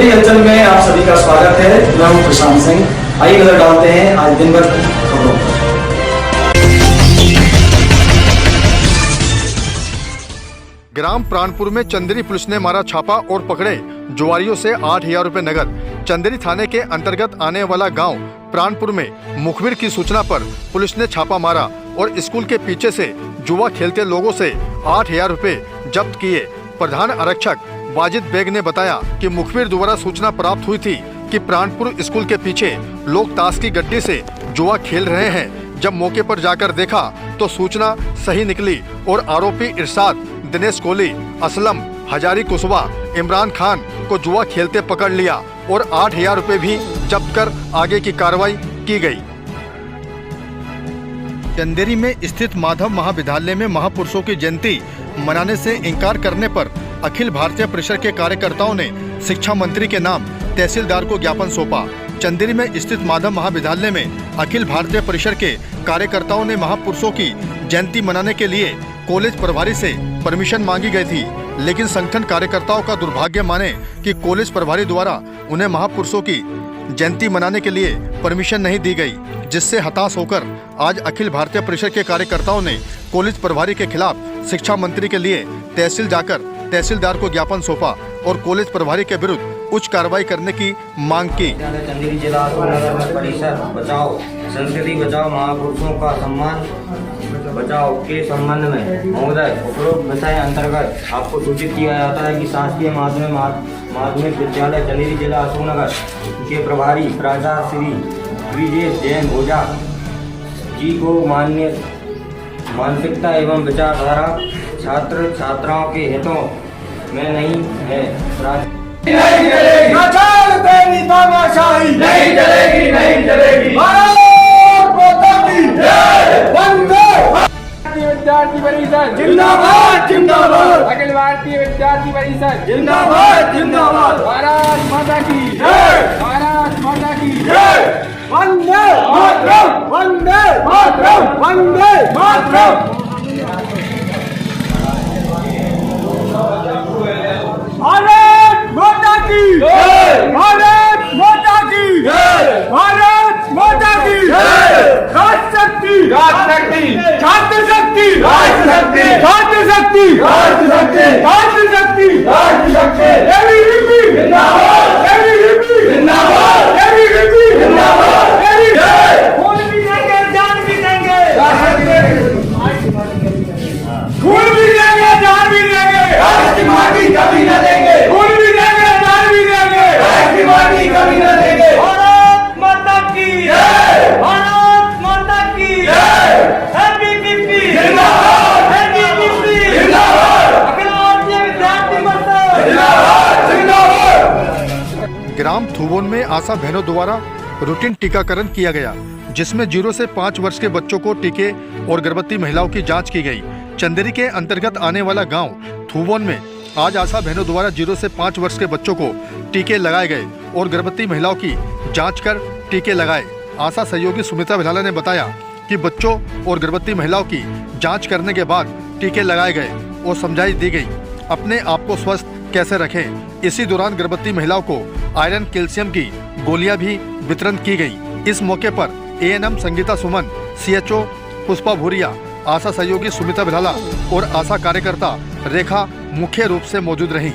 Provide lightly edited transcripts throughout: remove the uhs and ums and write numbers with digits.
चंदेरी अंचल में आप सभी का स्वागत है। मैं हूं प्रशांत सिंह। आइए नजर डालते हैं आज दिन भर की खबरों पर। ग्राम प्राणपुर में चंदेरी पुलिस ने मारा छापा और पकड़े जुआरियों से 8,000 रुपए नगद। चंदेरी थाने के अंतर्गत आने वाला गांव प्राणपुर में मुखबिर की सूचना पर पुलिस ने छापा मारा और स्कूल के पीछे से जुआ खेलते लोगों से 8,000 रुपए जब्त किए। प्रधान आरक्षक वाजिद बेग ने बताया कि मुखबिर द्वारा सूचना प्राप्त हुई थी कि प्राणपुर स्कूल के पीछे लोग ताश की गड्डी से जुआ खेल रहे हैं। जब मौके पर जाकर देखा तो सूचना सही निकली और आरोपी इरशाद, दिनेश कोहली, असलम, हजारी कुशवा, इमरान खान को जुआ खेलते पकड़ लिया और 8,000 रुपए भी जब्त कर आगे की कार्रवाई की गई। चंदेरी में स्थित माधव महाविद्यालय में महापुरुषों की जयंती मनाने से इनकार करने पर अखिल भारतीय परिषद के कार्यकर्ताओं ने शिक्षा मंत्री के नाम तहसीलदार को ज्ञापन सौंपा। चंदेरी में स्थित माधव महाविद्यालय में अखिल भारतीय परिषद के कार्यकर्ताओं ने महापुरुषों की जयंती मनाने के लिए कॉलेज प्रभारी से परमिशन मांगी गई थी, लेकिन संगठन कार्यकर्ताओं का दुर्भाग्य माने कि कॉलेज प्रभारी द्वारा उन्हें महापुरुषों की जयंती मनाने के लिए परमिशन नहीं दी गई, जिससे हताश होकर आज अखिल भारतीय परिषद के कार्यकर्ताओं ने कॉलेज प्रभारी के खिलाफ शिक्षा मंत्री के लिए तहसील जाकर तहसीलदार को ज्ञापन सौंपा और कॉलेज प्रभारी के विरुद्ध उच्च कार्रवाई करने की मांग की। चंदेरी जिला नगर परिषद बचाओ संस्कृति बचाओ महापुरुषों का सम्मान बचाओ के संबंध में महोदय उपरोक्त विषय अंतर्गत आपको सूचित किया जाता है कि शासकीय माध्यमिक विद्यालय चंदेरी जिला अशोकनगर के प्रभारी प्राचार्य श्री ब्रिजेश जैन ओझा जी को मानसिकता एवं विचारधारा छात्र छात्राओं के हितों में नहीं है। नहीं चलेगी, नहीं चलेगी। विद्यार्थी परिषद जिंदाबाद जिंदाबाद। अखिल भारतीय विद्यार्थी परिषद जिंदाबाद जिंदाबाद। भारत माता की जय, भारत माता की जय। वंदे मातरम, वंदे मातरम, वंदे मातरम। भारत माता की जय, भारत माता की जय, भारत माता की जय। राजशक्ति, राजशक्ति, छात्र शक्ति, राजशक्ति, छात्र शक्ति, राजशक्ति, छात्र शक्ति, राजशक्ति। एबीवीपी जिंदाबाद, एबीवीपी जिंदाबाद, एबीवीपी जिंदाबाद, एबीवीपी। खून भी देंगे, जान भी देंगे, खून भी देंगे, जान भी देंगे, राष्ट्र की माटी कभी न देंगे। खून भी देंगे, जान भी देंगे, राष्ट्र की माटी कभी न देंगे। भारत माता की जय, भारत माता की जय। एबीवीपी जिंदाबाद, एबीवीपी जिंदाबाद। अखिल भारतीय विद्यार्थी परिषद जिंदाबाद जिंदाबाद। ग्राम थुबोन में आशा बहनों द्वारा रूटीन टीकाकरण किया गया, जिसमें 0 से 5 वर्ष के बच्चों को टीके और गर्भवती महिलाओं की जांच की गई। चंदेरी के अंतर्गत आने वाला गांव थुबोन में आज आशा बहनों द्वारा 0 से 5 वर्ष के बच्चों को टीके लगाए गए और गर्भवती महिलाओं की जांच कर टीके लगाए। आशा सहयोगी सुमित्रा भिलाला ने बताया कि बच्चों और गर्भवती महिलाओं की जांच करने के बाद टीके लगाए गए और समझाइश दी गई अपने आप को स्वस्थ कैसे रखें। इसी दौरान गर्भवती महिलाओं को आयरन कैल्शियम की गोलियां भी वितरण की गई। इस मौके पर एएनएम संगीता सुमन, सीएचओ पुष्पा भूरिया, आशा सहयोगी सुमित्रा भिलाला और आशा कार्यकर्ता रेखा मुख्य रूप से मौजूद रहीं।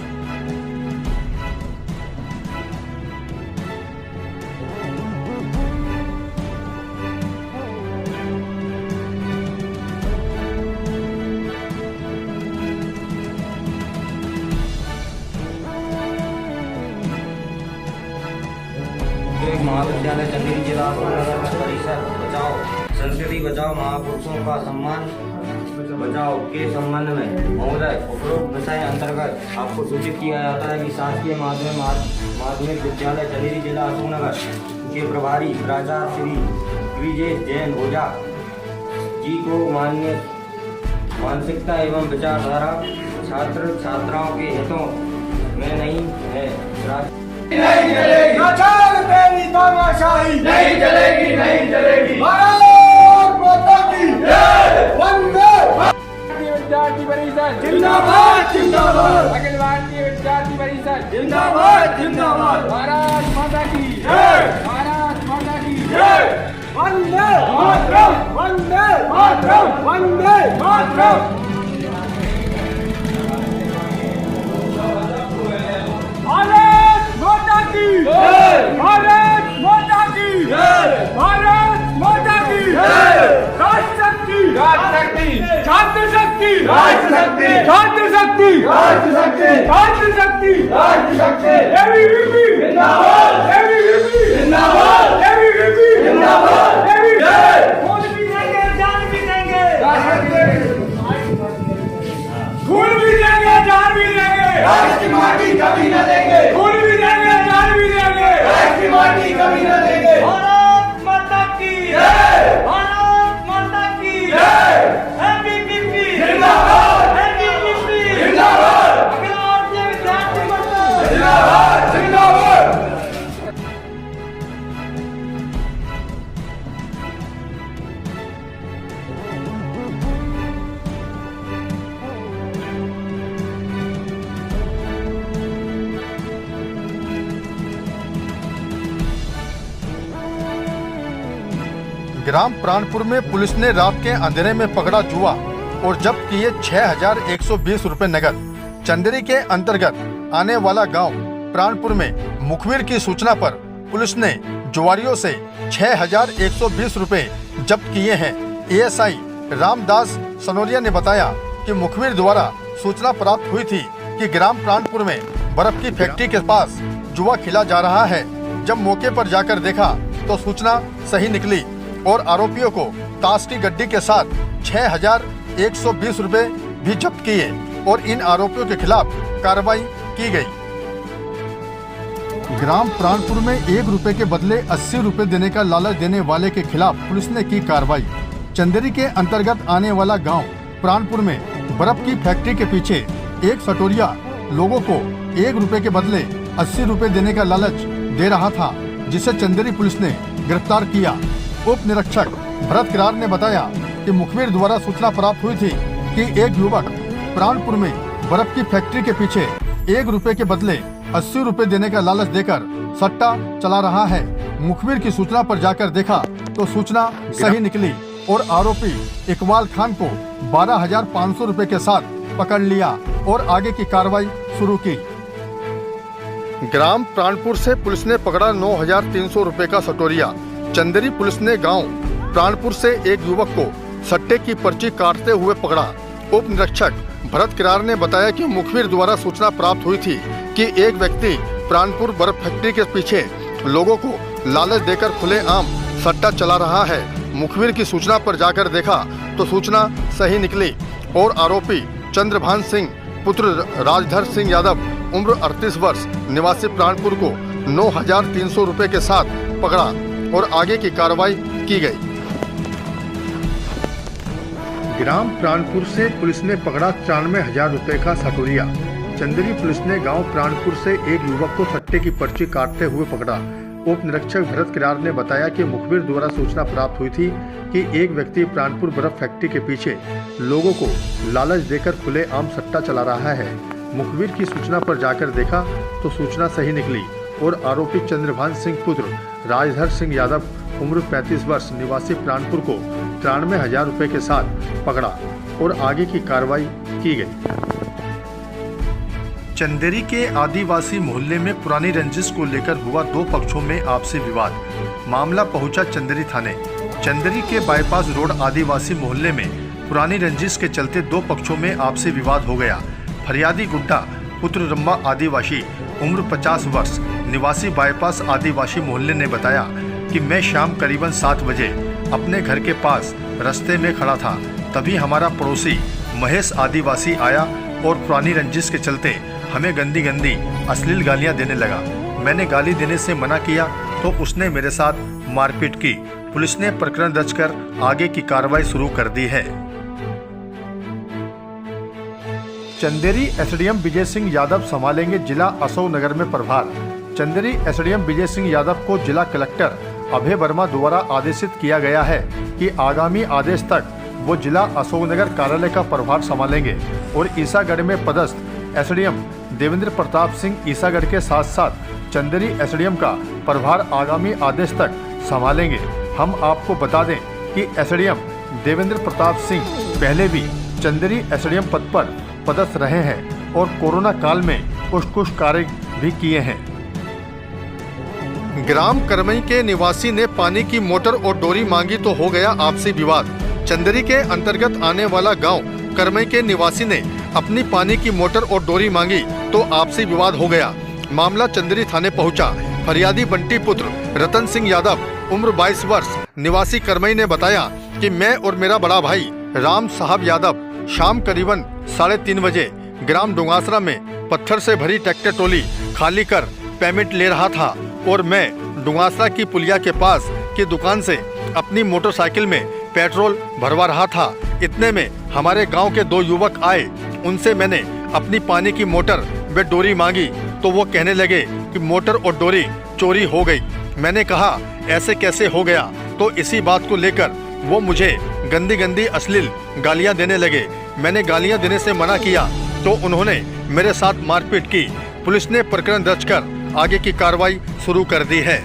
महाविद्यालय चंदेरी जिला नगर परिषद बचाओ संस्कृति बचाओ महापुरुषों का सम्मान बचाओ के संबंध में महोदय उपरोक्त विषय अंतर्गत आपको सूचित किया जाता है कि शासकीय माध्यमिक विद्यालय चंदेरी जिला अशोकनगर के प्रभारी प्राचार्य श्री ब्रिजेश जैन ओझा जी को मानसिकता एवं विचारधारा छात्र छात्राओं के हितों में नहीं है। नहीं चलेगी, नहीं चलेगी, नहीं चलेगी। भारत माता की जय। वंदे विद्यार्थी परिषद जिंदाबाद जिंदाबाद। अखिल भारतीय विद्यार्थी परिषद जिंदाबाद जिंदाबाद। वंदे मातरम वंदे मातरम भारत माता की जय भारत माता की जय भारत माता की जय राष्ट्र शक्ति छात्र शक्ति राष्ट्र शक्ति छात्र शक्ति राष्ट्र शक्ति छात्र शक्ति राष्ट्र शक्ति एबीवीपी जिंदाबाद एबीवीपी जिंदाबाद एबीवीपी जिंदाबाद जय खून भी देंगे जान भी देंगे खून भी देंगे जान भी देंगे राष्ट्र की माटी कभी न देंगे खून भी देंगे जान भी देंगे राष्ट्र की माटी कभी न देंगे भारत माता की जय भारत माता की जय एबीवीपी जिंदाबाद एबीवीपी जिंदाबाद अखिल भारतीय विद्यार्थी परिषद जिंदाबाद जिंदाबाद ग्राम प्राणपुर में पुलिस ने रात के अंधेरे में पकड़ा जुआ और जब्त किए 6,120 रुपए नगद। चंदेरी के अंतर्गत आने वाला गांव प्राणपुर में मुखबिर की सूचना पर पुलिस ने जुआरियों से 6,120 रुपए जब्त किए हैं। एएसआई रामदास सनोरिया ने बताया कि मुखबिर द्वारा सूचना प्राप्त हुई थी कि ग्राम प्राणपुर में बर्फ की फैक्ट्री के पास जुआ खेला जा रहा है। जब मौके पर जाकर देखा तो सूचना सही निकली और आरोपियों को ताश की गड्डी के साथ 6,120 रुपए भी जब्त किए और इन आरोपियों के खिलाफ कार्रवाई की गई। ग्राम प्राणपुर में 1 रुपए के बदले 80 रुपए देने का लालच देने वाले के खिलाफ पुलिस ने की कार्रवाई। चंदेरी के अंतर्गत आने वाला गांव प्राणपुर में बर्फ की फैक्ट्री के पीछे एक सटोरिया लोगों को 1 रुपए के बदले 80 रुपए देने का लालच दे रहा था, जिसे चंदेरी पुलिस ने गिरफ्तार किया। उप निरीक्षक भरत किरार ने बताया कि मुखबिर द्वारा सूचना प्राप्त हुई थी कि एक युवक प्राणपुर में बर्फ की फैक्ट्री के पीछे 1 रुपए के बदले 80 रुपए देने का लालच देकर सट्टा चला रहा है। मुखबिर की सूचना पर जाकर देखा तो सूचना सही निकली और आरोपी इकबाल खान को 12,500 रुपए के साथ पकड़ लिया और आगे की कार्रवाई शुरू की। ग्राम प्राणपुर से पुलिस ने पकड़ा 9,300 रुपए का सटोरिया। चंदेरी पुलिस ने गांव प्राणपुर से एक युवक को सट्टे की पर्ची काटते हुए पकड़ा। उप निरीक्षक भरत किरार ने बताया कि मुखबिर द्वारा सूचना प्राप्त हुई थी कि एक व्यक्ति प्राणपुर बर्फ फैक्ट्री के पीछे लोगों को लालच देकर खुलेआम सट्टा चला रहा है। मुखबिर की सूचना पर जाकर देखा तो सूचना सही निकली और आरोपी चंद्रभान सिंह पुत्र राजधर सिंह यादव उम्र 38 वर्ष निवासी प्राणपुर को 9,300 रुपए के साथ पकड़ा और आगे की कार्रवाई की गई। ग्राम प्राणपुर से पुलिस ने पकड़ा 94,000 रुपए का सटोरिया। चंदेरी पुलिस ने गांव प्राणपुर से एक युवक को सट्टे की पर्ची काटते हुए पकड़ा। उप निरीक्षक भरत किरार ने बताया कि मुखबिर द्वारा सूचना प्राप्त हुई थी कि एक व्यक्ति प्राणपुर बर्फ फैक्ट्री के पीछे लोगों को लालच देकर खुलेआम सट्टा चला रहा है। मुखबिर की सूचना पर जाकर देखा तो सूचना सही निकली और आरोपी चंद्रभान सिंह पुत्र राजधर सिंह यादव उम्र 35 वर्ष निवासी प्राणपुर को 93,000 रुपए के साथ पकड़ा और आगे की कार्रवाई की गई। चंदेरी के आदिवासी मोहल्ले में पुरानी रंजिश को लेकर हुआ 2 पक्षों में आपसी विवाद। मामला पहुंचा चंदेरी थाने। चंदेरी के बाईपास रोड आदिवासी मोहल्ले में पुरानी रंजिश के चलते 2 पक्षों में आपसी विवाद हो गया। फरियादी गुड्डा पुत्र रंबा आदिवासी उम्र 50 वर्ष निवासी बाईपास आदिवासी मोहल्ले ने बताया कि मैं शाम करीबन 7 बजे अपने घर के पास रास्ते में खड़ा था, तभी हमारा पड़ोसी महेश आदिवासी आया और पुरानी रंजिश के चलते हमें गंदी गंदी अश्लील गालियां देने लगा। मैंने गाली देने से मना किया तो उसने मेरे साथ मारपीट की। पुलिस ने प्रकरण दर्ज कर आगे की कार्रवाई शुरू कर दी है। चंदेरी एसडीएम विजय सिंह यादव संभालेंगे जिला अशोकनगर में प्रभार। चंदेरी एसडीएम विजय सिंह यादव को जिला कलेक्टर अभय वर्मा द्वारा आदेशित किया गया है कि आगामी आदेश तक वो जिला अशोकनगर कार्यालय का प्रभार संभालेंगे और ईसागढ़ में पदस्थ एसडीएम देवेंद्र प्रताप सिंह ईसागढ़ के साथ साथ चंदेरी एसडीएम का प्रभार आगामी आदेश तक संभालेंगे। हम आपको बता दें कि एसडीएम देवेंद्र प्रताप सिंह पहले भी चंदेरी एसडीएम पद पर पदस्थ रहे हैं और कोरोना काल में कुछ कार्य भी किए हैं। ग्राम करमई के निवासी ने पानी की मोटर और डोरी मांगी तो हो गया आपसी विवाद। चंदेरी के अंतर्गत आने वाला गांव करमई के निवासी ने अपनी पानी की मोटर और डोरी मांगी तो आपसी विवाद हो गया। मामला चंदेरी थाने पहुंचा। फरियादी बंटी पुत्र रतन सिंह यादव उम्र 22 वर्ष निवासी करमई ने बताया कि मैं और मेरा बड़ा भाई राम साहब यादव शाम करीबन 3:30 बजे ग्राम डोंगासरा में पत्थर से भरी ट्रैक्टर ट्रॉली खाली कर पेमेंट ले रहा था और मैं डोंगासरा की पुलिया के पास की दुकान से अपनी मोटरसाइकिल में पेट्रोल भरवा रहा था। इतने में हमारे गांव के 2 युवक आए। उनसे मैंने अपनी पानी की मोटर व डोरी मांगी तो वो कहने लगे कि मोटर और डोरी चोरी हो गई। मैंने कहा ऐसे कैसे हो गया, तो इसी बात को लेकर वो मुझे गंदी अश्लील गालियां देने लगे। मैंने गालियां देने से मना किया तो उन्होंने मेरे साथ मारपीट की। पुलिस ने प्रकरण दर्ज कर आगे की कार्रवाई शुरू कर दी है।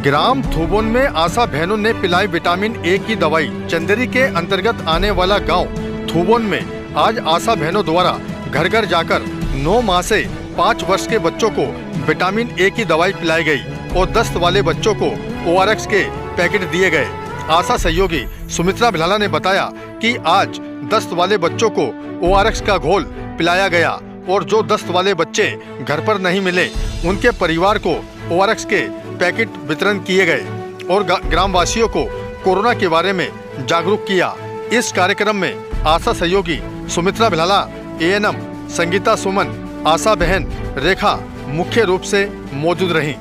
ग्राम थुबोन में आशा बहनों ने पिलाई विटामिन ए की दवाई। चंदेरी के अंतर्गत आने वाला गांव थुबोन में आज आशा बहनों द्वारा घर घर जाकर 9 माह से 5 वर्ष के बच्चों को विटामिन ए की दवाई पिलाई गई और दस्त वाले बच्चों को ORX के पैकेट दिए गए। आशा सहयोगी सुमित्रा भिलाला ने बताया कि आज दस्त वाले बच्चों को ORX का घोल पिलाया गया और जो दस्त वाले बच्चे घर पर नहीं मिले उनके परिवार को ORX के पैकेट वितरण किए गए और ग्रामवासियों को कोरोना के बारे में जागरूक किया। इस कार्यक्रम में आशा सहयोगी सुमित्रा भिलाला, ANM संगीता सुमन, आशा बहन रेखा मुख्य रूप से मौजूद रहीं।